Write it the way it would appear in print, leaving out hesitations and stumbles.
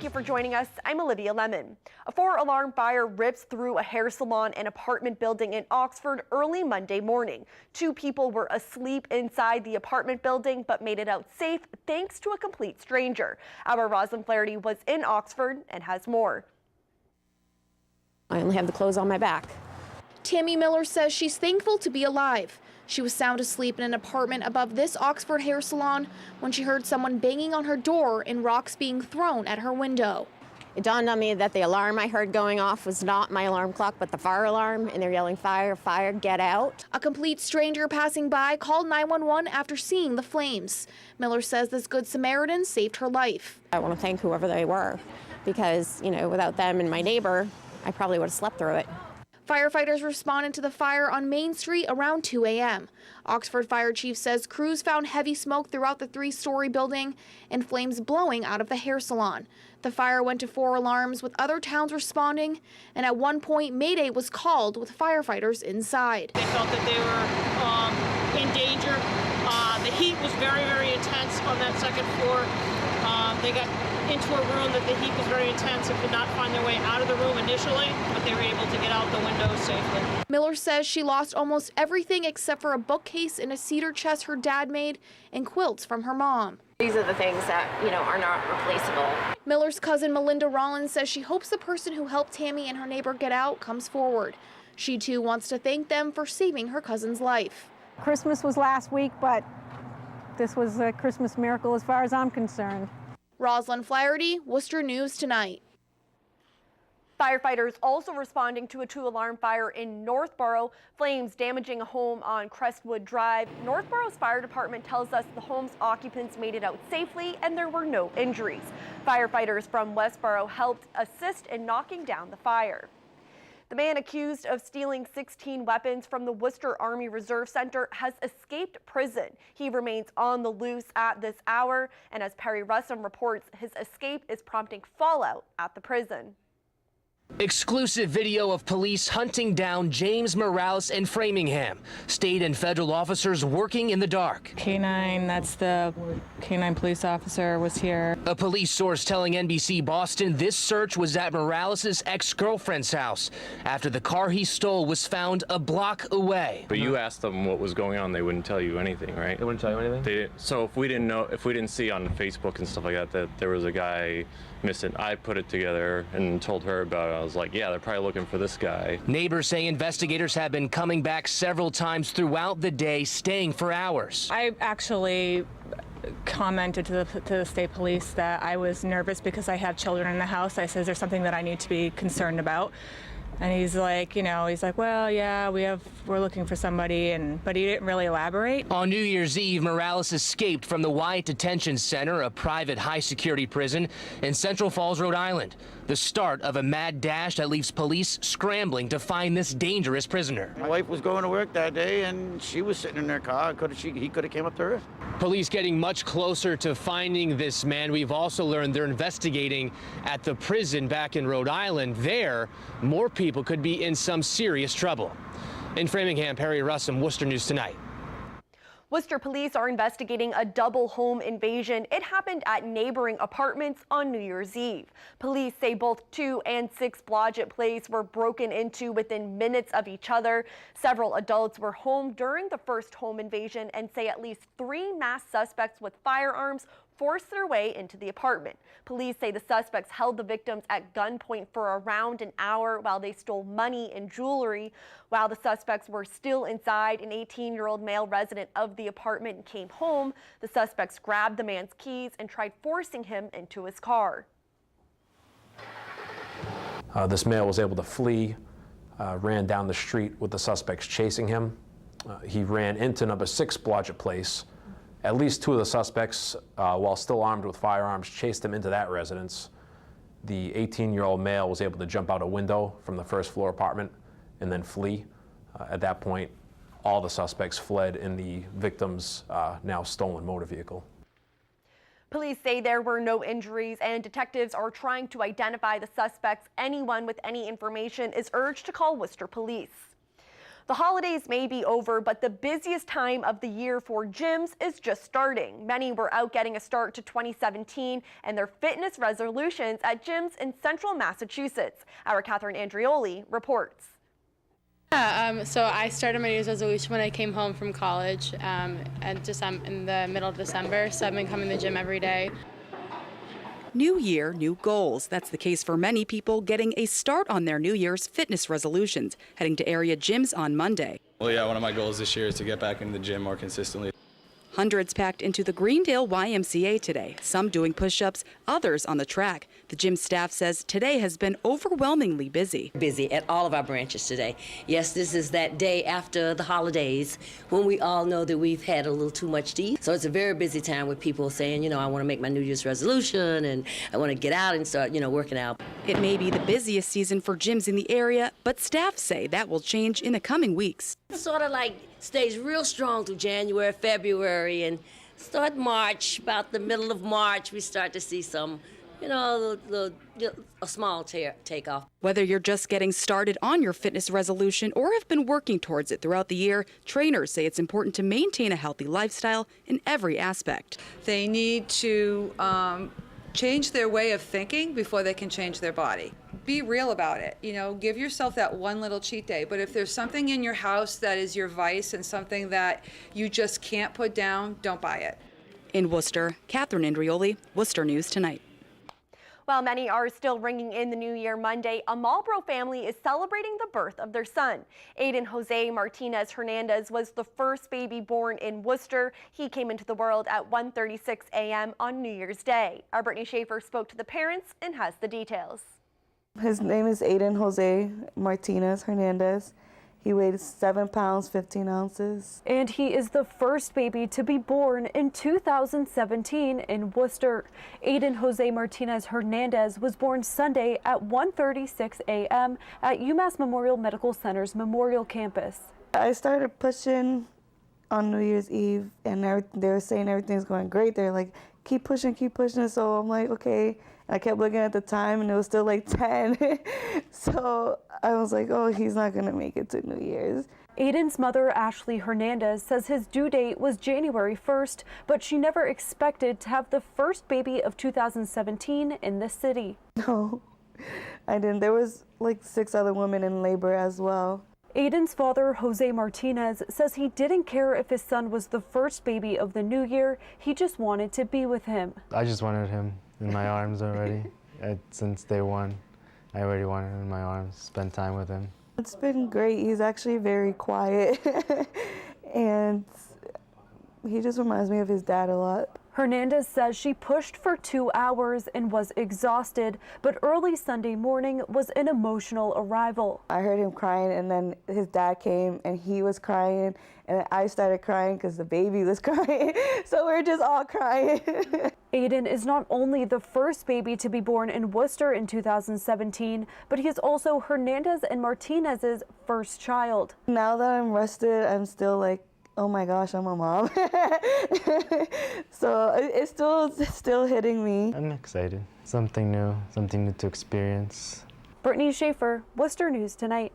Thank you for joining us. I'm Olivia Lemon. A 4-alarm fire rips through a hair salon and apartment building in Oxford early Monday morning. 2 people were asleep inside the apartment building but made it out safe thanks to a complete stranger. Our Rosalind Flaherty was in Oxford and has more. I only have the clothes on my back. Tammy Miller says she's thankful to be alive. She was sound asleep in an apartment above this Oxford hair salon when she heard someone banging on her door and rocks being thrown at her window. It dawned on me that the alarm I heard going off was not my alarm clock, but the fire alarm, and they're yelling, "Fire, fire, get out." A complete stranger passing by called 911 after seeing the flames. Miller says this Good Samaritan saved her life. I want to thank whoever they were because, without them and my neighbor, I probably would have slept through it. Firefighters responded to the fire on Main Street around 2 a.m. Oxford Fire Chief says crews found heavy smoke throughout the 3-story building and flames blowing out of the hair salon. The fire went to 4 alarms with other towns responding, and at one point Mayday was called with firefighters inside. They felt that they were in danger. The heat was very, very intense on that second floor. They got into a room that the heat was very intense and could not find their way out of the room initially, but they were able to get out the window safely. Miller says she lost almost everything except for a bookcase and a cedar chest her dad made and quilts from her mom. These are the things that, are not replaceable. Miller's cousin Melinda Rollins says she hopes the person who helped Tammy and her neighbor get out comes forward. She too wants to thank them for saving her cousin's life. Christmas was last week, but this was a Christmas miracle as far as I'm concerned. Rosalind Flaherty, Worcester News Tonight. Firefighters also responding to a 2-alarm fire in Northborough, flames damaging a home on Crestwood Drive. Northborough's fire department tells us the home's occupants made it out safely and there were no injuries. Firefighters from Westborough helped assist in knocking down the fire. The man accused of stealing 16 weapons from the Worcester Army Reserve Center has escaped prison. He remains on the loose at this hour, and as Perry Russum reports, his escape is prompting fallout at the prison. Exclusive video of police hunting down James Morales in Framingham. State and federal officers working in the dark. K9, that's the K9 police officer, was here. A police source telling NBC Boston this search was at Morales' ex-girlfriend's house after the car he stole was found a block away. But you asked them what was going on, they wouldn't tell you anything, right? They wouldn't tell you anything? So if we didn't see on Facebook and stuff like that there was a guy missing, I put it together and told her about it. I was like, yeah, they're probably looking for this guy. Neighbors say investigators have been coming back several times throughout the day, staying for hours. I actually commented to the state police that I was nervous because I have children in the house. I said, is there something that I need to be concerned about? And he's like, well, yeah, we're looking for somebody, but he didn't really elaborate. On New Year's Eve, Morales escaped from the Wyatt Detention Center, a private high-security prison in Central Falls, Rhode Island. The start of a mad dash that leaves police scrambling to find this dangerous prisoner. My wife was going to work that day, and she was sitting in her car. He could have came up to her. Police getting much closer to finding this man. We've also learned they're investigating at the prison back in Rhode Island. There, more people could be in some serious trouble. In Framingham, Perry Russum, Worcester News Tonight. Worcester police are investigating a double home invasion. It happened at neighboring apartments on New Year's Eve. Police say both 2 and 6 Blodgett Place were broken into within minutes of each other. Several adults were home during the first home invasion and say at least 3 masked suspects with firearms forced their way into the apartment. Police say the suspects held the victims at gunpoint for around an hour while they stole money and jewelry. While the suspects were still inside, an 18-year-old male resident of the apartment came home. The suspects grabbed the man's keys and tried forcing him into his car. This male was able to flee, ran down the street with the suspects chasing him. He ran into number 6 Blodgett Place. At least 2 of the suspects, while still armed with firearms, chased him into that residence. The 18-year-old male was able to jump out a window from the first floor apartment and then flee. At that point, all the suspects fled in the victim's now stolen motor vehicle. Police say there were no injuries and detectives are trying to identify the suspects. Anyone with any information is urged to call Worcester Police. The holidays may be over, but the busiest time of the year for gyms is just starting. Many were out getting a start to 2017 and their fitness resolutions at gyms in central Massachusetts. Our Catherine Andrioli reports. So I started my New Year's resolution when I came home from college in the middle of December, so I've been coming to the gym every day. New year, new goals. That's the case for many people getting a start on their New Year's fitness resolutions, heading to area gyms on Monday. Well, yeah, one of my goals this year is to get back into the gym more consistently. Hundreds packed into the Greendale YMCA today, some doing push-ups, others on the track. The gym staff says today has been overwhelmingly busy. Busy at all of our branches today. Yes, this is that day after the holidays when we all know that we've had a little too much to eat. So it's a very busy time with people saying, I want to make my New Year's resolution and I want to get out and start, working out. It may be the busiest season for gyms in the area, but staff say that will change in the coming weeks. It's sort of like stays real strong through January, February, and start March, about the middle of March, we start to see some, a small takeoff. Whether you're just getting started on your fitness resolution or have been working towards it throughout the year, trainers say it's important to maintain a healthy lifestyle in every aspect. They need to change their way of thinking before they can change their body. Be real about it. Give yourself that one little cheat day. But if there's something in your house that is your vice and something that you just can't put down, don't buy it. In Worcester, Catherine Andrioli, Worcester News Tonight. While many are still ringing in the new year Monday, a Marlboro family is celebrating the birth of their son. Aiden Jose Martinez Hernandez was the first baby born in Worcester. He came into the world at 1:36 a.m. on New Year's Day. Our Brittany Schaefer spoke to the parents and has the details. His name is Aiden Jose Martinez Hernandez. He weighs 7 pounds, 15 ounces. And he is the first baby to be born in 2017 in Worcester. Aiden Jose Martinez Hernandez was born Sunday at 1:36 a.m. at UMass Memorial Medical Center's Memorial Campus. I started pushing on New Year's Eve, and they were saying everything's going great. They're like, keep pushing, so I'm like, okay. And I kept looking at the time, and it was still like 10. So I was like, oh, he's not gonna make it to New Year's. Aiden's mother, Ashley Hernandez, says his due date was January 1st, but she never expected to have the first baby of 2017 in the city. No, I didn't. There was like 6 other women in labor as well. Aiden's father, Jose Martinez, says he didn't care if his son was the first baby of the new year. He just wanted to be with him. I just wanted him in my arms already. Since day one, I already wanted him in my arms, spend time with him. It's been great. He's actually very quiet, and he just reminds me of his dad a lot. Hernandez says she pushed for 2 hours and was exhausted, but early Sunday morning was an emotional arrival. I heard him crying, and then his dad came and he was crying, and I started crying because the baby was crying. So we're just all crying. Aiden is not only the first baby to be born in Worcester in 2017, but he is also Hernandez and Martinez's first child. Now that I'm rested, I'm still like, oh my gosh, I'm a mom. So it's still hitting me. I'm excited. Something new to experience. Brittany Schaefer, Worcester News Tonight.